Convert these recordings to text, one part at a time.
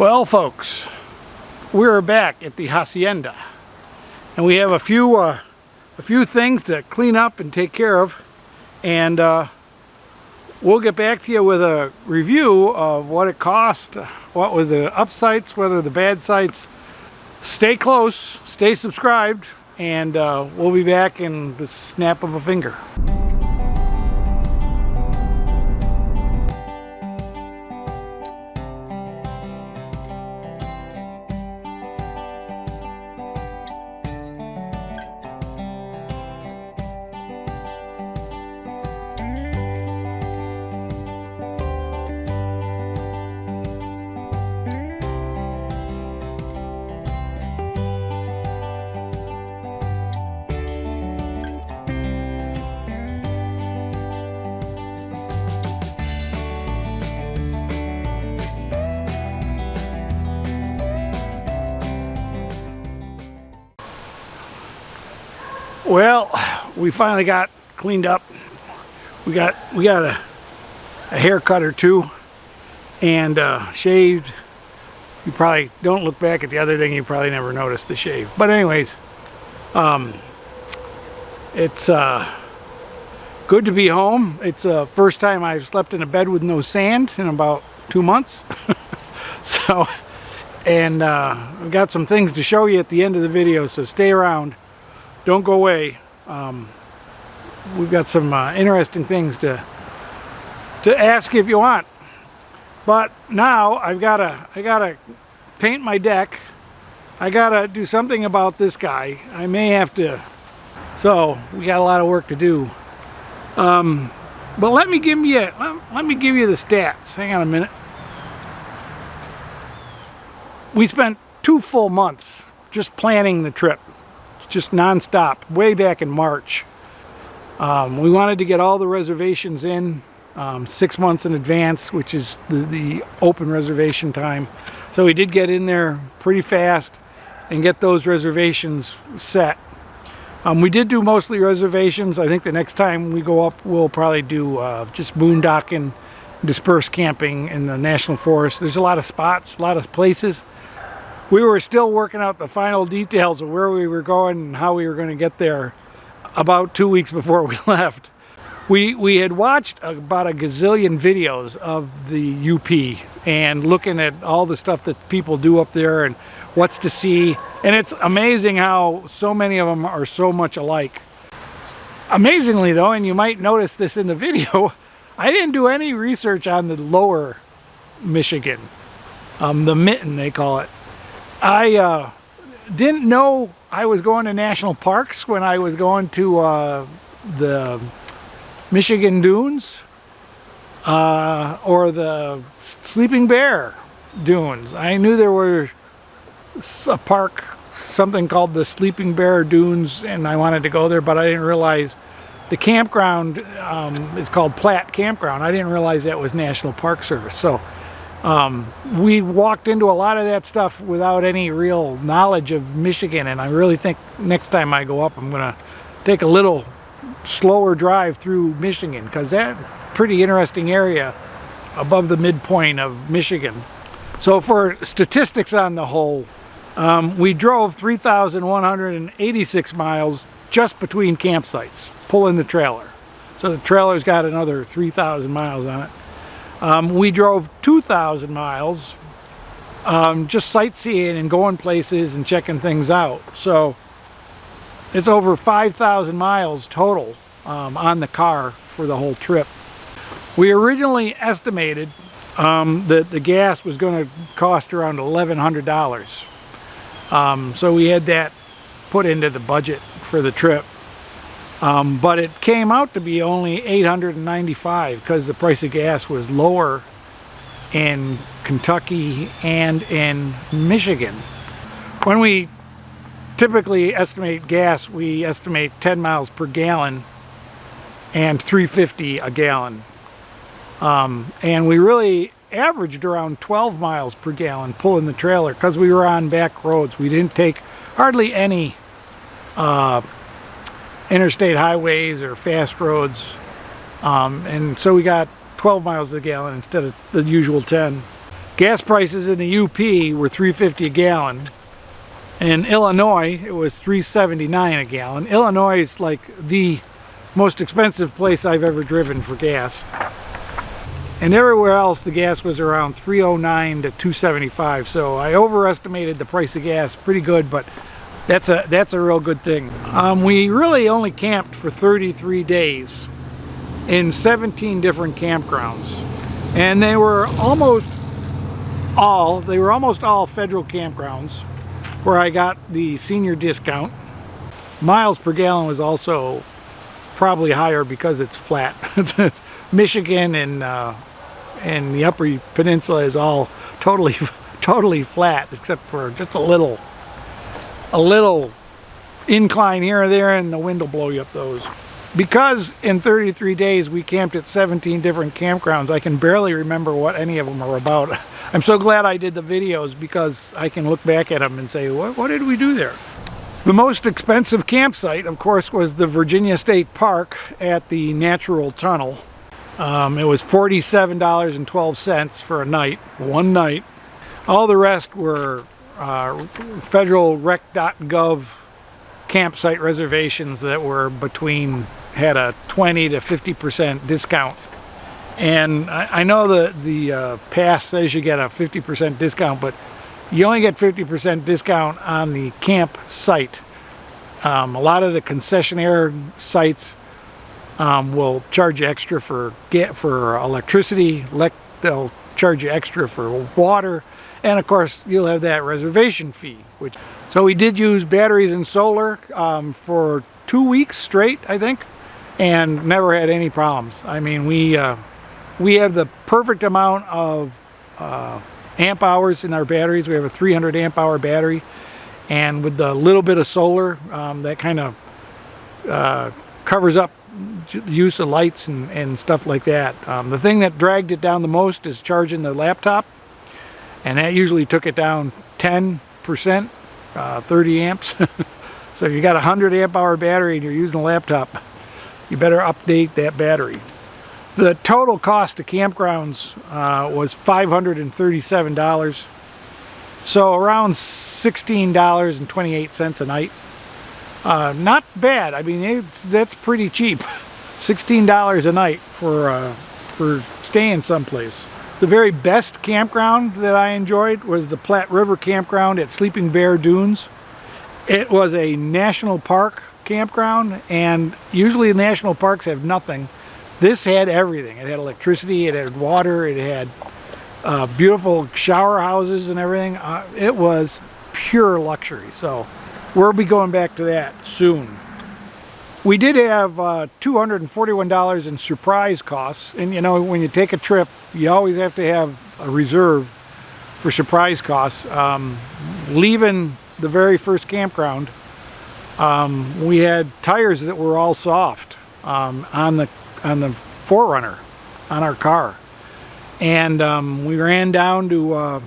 Well, folks, we're back at the hacienda, and we have a few things to clean up and take care of, and we'll get back to you with a review of what it cost, what were the up sites, what are the bad sites. Stay close, stay subscribed, and we'll be back in the snap of a finger. Well, we finally got cleaned up. We got a haircut or two and shaved. You probably don't look back at the other thing, you probably never noticed the shave. But anyways, it's good to be home. It's the first time I've slept in a bed with no sand in about 2 months. So, and we've got some things to show you at the end of the video, so stay around. Don't go away. We've got some interesting things to ask if you want. But now I gotta paint my deck. I gotta do something about this guy. I may have to. So we got a lot of work to do. But let me give you the stats. Hang on a minute. We spent 2 full months just planning the trip. Just non-stop, way back in March. We wanted to get all the reservations in 6 months in advance, which is the open reservation time. So we did get in there pretty fast and get those reservations set. We did do mostly reservations. I think the next time we go up, we'll probably do just boondocking, dispersed camping in the national forest. There's a lot of spots, a lot of places. We were still working out the final details of where we were going and how we were going to get there about 2 weeks before we left. We had watched about a gazillion videos of the UP and looking at all the stuff that people do up there and what's to see. And it's amazing how so many of them are so much alike. Amazingly though, and you might notice this in the video, I didn't do any research on the lower Michigan, the mitten they call it. I didn't know I was going to national parks when I was going to the Michigan Dunes or the Sleeping Bear Dunes. I knew there were a park, something called the Sleeping Bear Dunes, and I wanted to go there, but I didn't realize the campground is called Platt Campground. I didn't realize that was National Park Service. So we walked into a lot of that stuff without any real knowledge of Michigan, and I really think next time I go up I'm gonna take a little slower drive through Michigan, because that's a pretty interesting area above the midpoint of Michigan. So for statistics on the whole, we drove 3,186 miles just between campsites, pulling the trailer. So the trailer's got another 3,000 miles on it. We drove 2,000 miles just sightseeing and going places and checking things out. So it's over 5,000 miles total on the car for the whole trip. We originally estimated that the gas was going to cost around $1,100. So we had that put into the budget for the trip. But it came out to be only $895 because the price of gas was lower in Kentucky and in Michigan. When we typically estimate gas, we estimate 10 miles per gallon and $3.50 a gallon. And we really averaged around 12 miles per gallon pulling the trailer because we were on back roads. We didn't take hardly any interstate highways or fast roads, and so we got 12 miles a gallon instead of the usual 10. Gas prices in the UP were $3.50 a gallon. In Illinois, it was $3.79 a gallon. Illinois is like the most expensive place I've ever driven for gas. And everywhere else, the gas was around $3.09 to $2.75. So I overestimated the price of gas pretty good, but that's a real good thing. We really only camped for 33 days in 17 different campgrounds, and they were almost all federal campgrounds where I got the senior discount. Miles per gallon was also probably higher because it's flat. It's Michigan and the Upper Peninsula is all totally flat, except for just a little incline here or there, and the wind will blow you up those. Because in 33 days we camped at 17 different campgrounds, I can barely remember what any of them are about. I'm so glad I did the videos because I can look back at them and say, what did we do there? The most expensive campsite, of course, was the Virginia State Park at the Natural Tunnel. It was $47.12 for a night, one night. All the rest were federal rec.gov campsite reservations that were had a 20 to 50% discount. And I know the pass says you get a 50% discount, but you only get 50% discount on the campsite. A lot of the concessionaire sites will charge you extra for electricity. They'll charge you extra for water, and of course you'll have that reservation fee. So we did use batteries and solar for 2 weeks straight, I think, and never had any problems. I mean, we have the perfect amount of amp hours in our batteries. We have a 300 amp hour battery, and with the little bit of solar, that kind of covers up the use of lights and stuff like that. The thing that dragged it down the most is charging the laptop, and that usually took it down 10%, 30 amps. So if you got a 100 amp hour battery and you're using a laptop, you better update that battery. The total cost to Campgrounds was $537, so around $16.28 a night. Not bad. I mean, that's pretty cheap. $16 a night for staying someplace. The very best campground that I enjoyed was the Platte River Campground at Sleeping Bear Dunes. It was a national park campground, and usually national parks have nothing. This had everything. It had electricity, it had water, it had beautiful shower houses and everything. It was pure luxury. So we'll be going back to that soon. We did have $241 in surprise costs, and you know, when you take a trip, you always have to have a reserve for surprise costs. Leaving the very first campground, we had tires that were all soft on the 4Runner on our car, and we ran down to a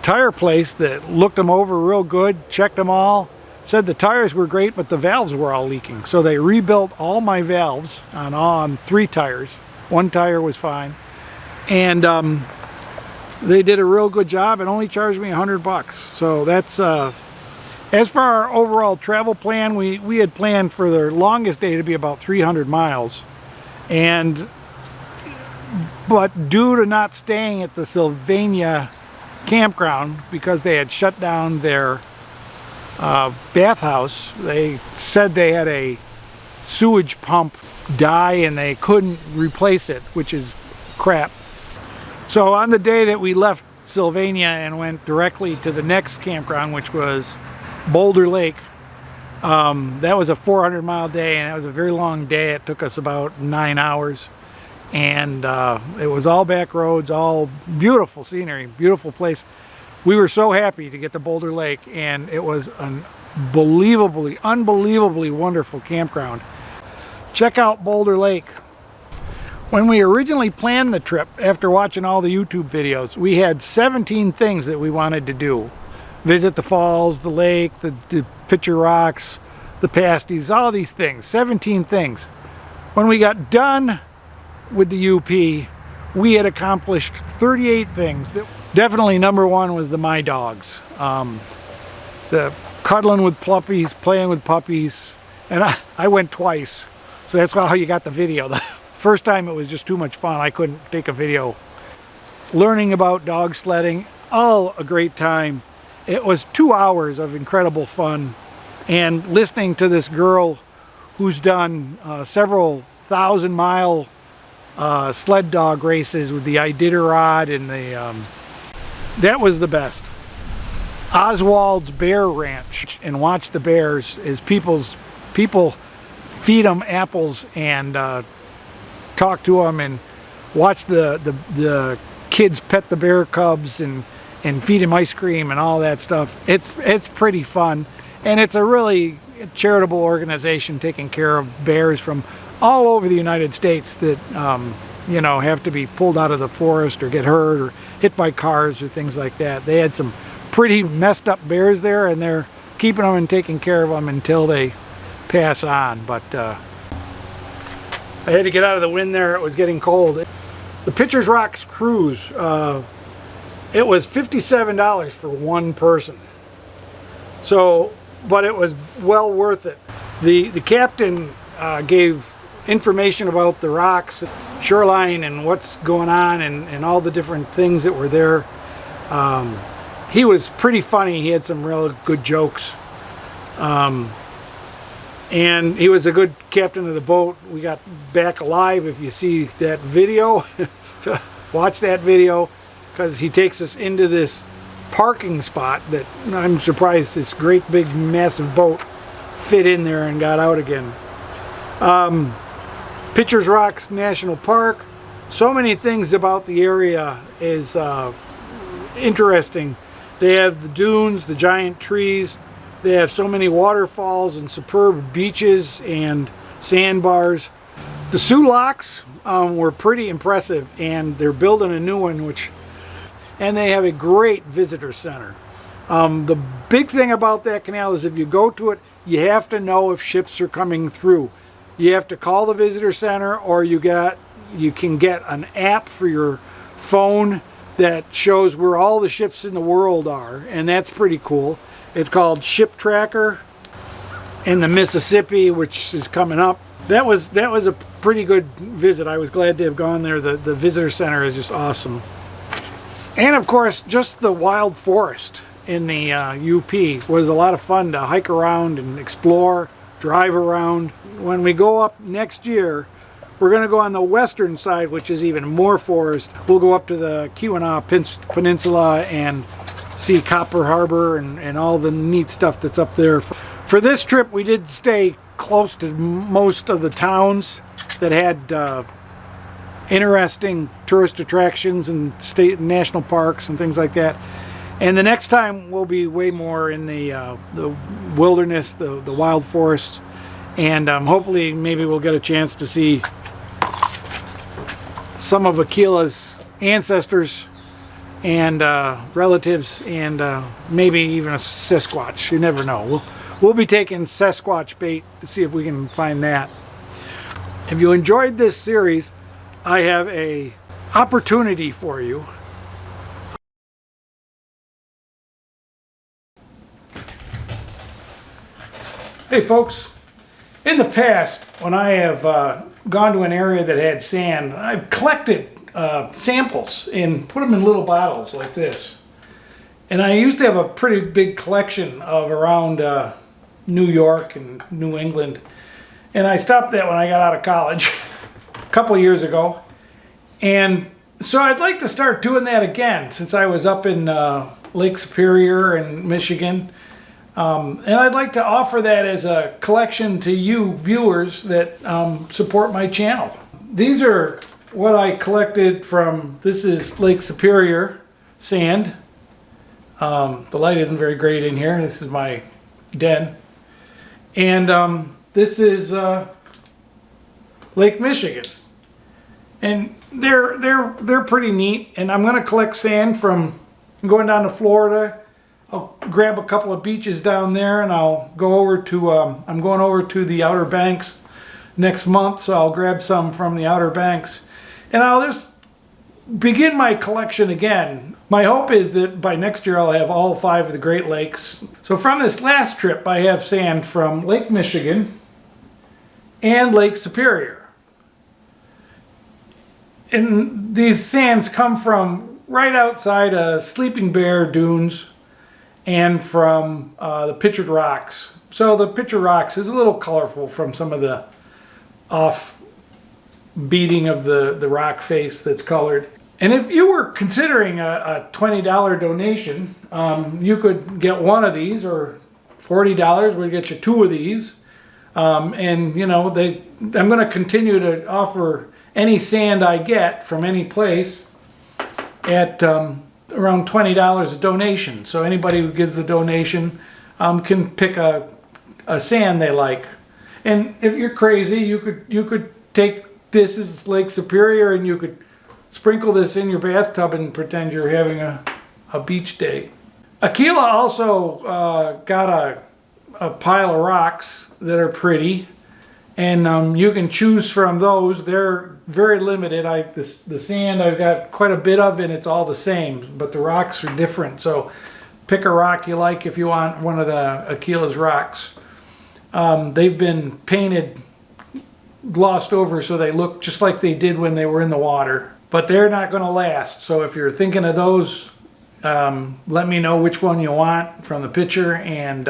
tire place that looked them over real good, checked them all, said the tires were great, but the valves were all leaking. So they rebuilt all my valves on 3 tires. 1 tire was fine, and they did a real good job and only charged me $100. So that's as for our overall travel plan, we had planned for the longest day to be about 300 miles, but due to not staying at the Sylvania campground because they had shut down their bathhouse, they said they had a sewage pump die and they couldn't replace it, which is crap. So on the day that we left Sylvania and went directly to the next campground, which was Boulder Lake, that was a 400-mile day, and that was a very long day. It took us about 9 hours, and it was all back roads, all beautiful scenery, beautiful place. We were so happy to get to Boulder Lake, and it was an unbelievably wonderful campground. Check out Boulder Lake. When we originally planned the trip, after watching all the YouTube videos, we had 17 things that we wanted to do. Visit the falls, the lake, the picture rocks, the pasties, all these things, 17 things. When we got done with the UP, we had accomplished 38 things. Definitely number one was the My Dogs. The cuddling with puppies, playing with puppies, and I went twice, so that's how you got the video. The first time it was just too much fun. I couldn't take a video. Learning about dog sledding, all a great time. It was 2 hours of incredible fun, and listening to this girl who's done several 1,000-mile sled dog races with the Iditarod and the that was the best. Oswald's Bear Ranch, and watch the bears as people feed them apples and talk to them, and watch the kids pet the bear cubs and feed them ice cream and all that stuff. It's pretty fun, and it's a really charitable organization taking care of bears from all over the United States that you know, have to be pulled out of the forest or get hurt or hit by cars or things like that. They had some pretty messed up bears there, and they're keeping them and taking care of them until they pass on. But I had to get out of the wind there. It was getting cold. The Pitchers Rocks cruise, it was $57 for one person. So, but it was well worth it. The captain gave information about the rocks, shoreline, and what's going on, and all the different things that were there. He was pretty funny. He had some real good jokes. And he was a good captain of the boat. We got back alive. If you see that video, watch that video, because he takes us into this parking spot that I'm surprised this great big massive boat fit in there and got out again. Pitchers Rocks National Park. So many things about the area is interesting. They have the dunes, the giant trees. They have so many waterfalls and superb beaches and sandbars. The Sioux Locks were pretty impressive, and they're building a new one, and they have a great visitor center. The big thing about that canal is if you go to it, you have to know if ships are coming through. You have to call the visitor center, or you can get an app for your phone that shows where all the ships in the world are, and that's pretty cool. It's called Ship Tracker. And the Mississippi, which is coming up. That was a pretty good visit. I was glad to have gone there. The visitor center is just awesome. And of course, just the wild forest in the UP was a lot of fun to hike around and explore, drive around. When we go up next year, we're going to go on the western side, which is even more forest. We'll go up to the Keweenaw Peninsula and see Copper Harbor and all the neat stuff that's up there. For this trip, we did stay close to most of the towns that had interesting tourist attractions and state and national parks and things like that. And the next time we'll be way more in the wilderness, the wild forests, and hopefully maybe we'll get a chance to see some of Akila's ancestors and relatives, and maybe even a Sasquatch. You never know. We'll be taking Sasquatch bait to see if we can find that. If you enjoyed this series, I have a opportunity for you. Hey folks, in the past, when I have gone to an area that had sand, I've collected samples and put them in little bottles like this. And I used to have a pretty big collection of around New York and New England. And I stopped that when I got out of college a couple years ago. And so I'd like to start doing that again, since I was up in Lake Superior in Michigan. And I'd like to offer that as a collection to you viewers that support my channel. These are what I collected from, this is Lake Superior sand. The light isn't very great in here. This is my den. And this is Lake Michigan. And they're pretty neat. And I'm going to collect sand from going down to Florida. I'll grab a couple of beaches down there, and I'll go over to, I'm going over to the Outer Banks next month, so I'll grab some from the Outer Banks. And I'll just begin my collection again. My hope is that by next year I'll have all 5 of the Great Lakes. So from this last trip, I have sand from Lake Michigan and Lake Superior. And these sands come from right outside of Sleeping Bear Dunes and from the Pictured Rocks. So the Pictured Rocks is a little colorful from some of the off beating of the rock face that's colored. And if you were considering a $20 donation, you could get one of these, or $40 would get you 2 of these. And you know, I'm going to continue to offer any sand I get from any place at around $20 a donation. So anybody who gives the donation can pick a sand they like. And if you're crazy, you could take this as Lake Superior and you could sprinkle this in your bathtub and pretend you're having a beach day. Aquila also got a pile of rocks that are pretty, and you can choose from those. They're very limited. The sand I've got quite a bit of, and it's all the same, but the rocks are different. So pick a rock you like if you want one of the Aquila's rocks. They've been painted, glossed over, so they look just like they did when they were in the water. But they're not going to last. So if you're thinking of those, let me know which one you want from the picture. And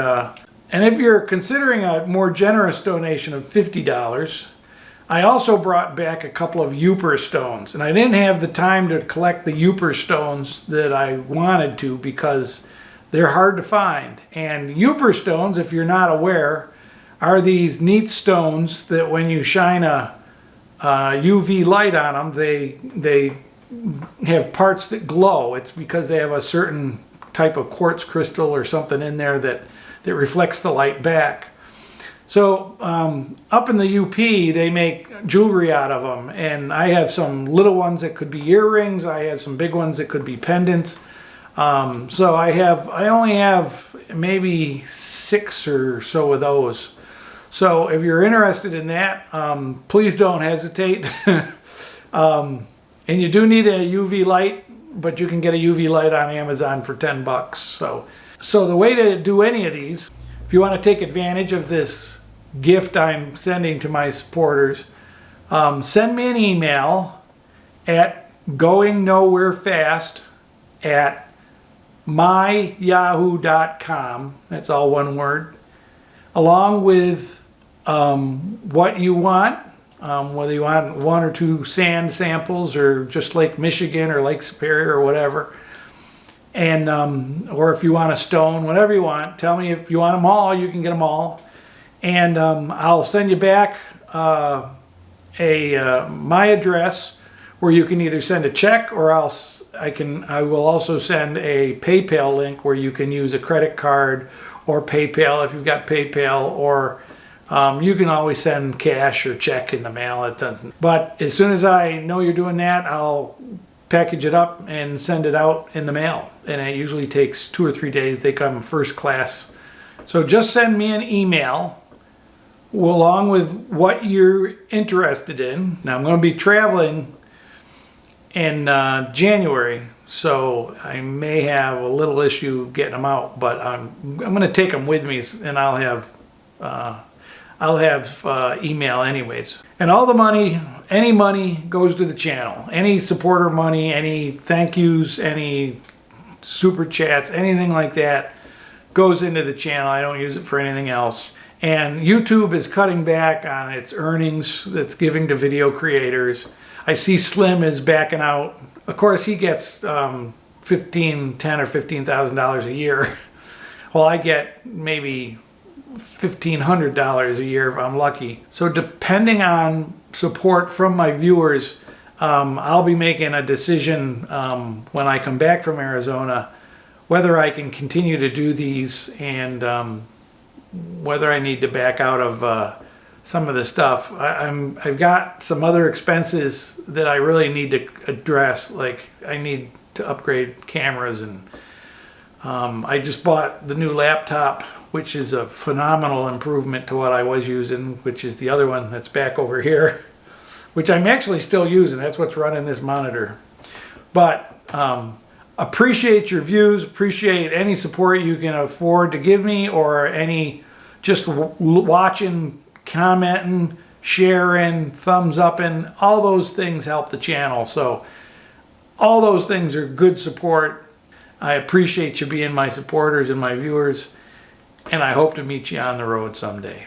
if you're considering a more generous donation of $50, I also brought back a couple of Uper stones. And I didn't have the time to collect the Uper stones that I wanted to because they're hard to find. And Uper stones, if you're not aware, are these neat stones that when you shine a UV light on them, they have parts that glow. It's because they have a certain type of quartz crystal or something in there that reflects the light back. So up in the UP, they make jewelry out of them, and I have some little ones that could be earrings. I have some big ones that could be pendants. So I only have maybe 6 or so of those. So if you're interested in that, please don't hesitate. And you do need a UV light, but you can get a UV light on Amazon for 10 bucks. So the way to do any of these, if you want to take advantage of this gift I'm sending to my supporters, send me an email at goingnowherefast@myyahoo.com. That's all one word. Along with what you want, whether you want 1 or 2 sand samples or just Lake Michigan or Lake Superior or whatever. And or if you want a stone, whatever you want, tell me. If you want them all, you can get them all. And I'll send you back my address where you can either send a check, or I will also send a PayPal link where you can use a credit card or PayPal if you've got PayPal, or you can always send cash or check in the mail. It doesn't. But as soon as I know you're doing that, I'll package it up and send it out in the mail. And it usually takes 2 or 3 days. They come first class. So just send me an email along with what you're interested in. Now I'm going to be traveling in January, so I may have a little issue getting them out, but I'm going to take them with me, and I'll have email anyways. And all the money, any money goes to the channel. Any supporter money, any thank yous, any super chats, anything like that goes into the channel. I don't use it for anything else. And YouTube is cutting back on its earnings that's giving to video creators. I see Slim is backing out. Of course, he gets $10,000 or $15,000 a year. Well, I get maybe $1,500 a year if I'm lucky. So depending on support from my viewers, I'll be making a decision when I come back from Arizona whether I can continue to do these, and whether I need to back out of some of the stuff. I've got some other expenses that I really need to address, like I need to upgrade cameras, and I just bought the new laptop, which is a phenomenal improvement to what I was using, which is the other one that's back over here, which I'm actually still using. That's what's running this monitor. But appreciate your views, appreciate any support you can afford to give me, or any just watching, commenting, sharing, thumbs upping. All those things help the channel. So all those things are good support. I appreciate you being my supporters and my viewers, and I hope to meet you on the road someday.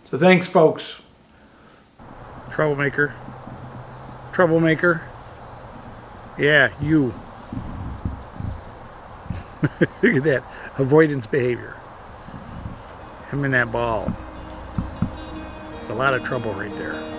So thanks, folks. Troublemaker. Troublemaker. Yeah, you. Look at that avoidance behavior. Him and that ball. It's a lot of trouble right there.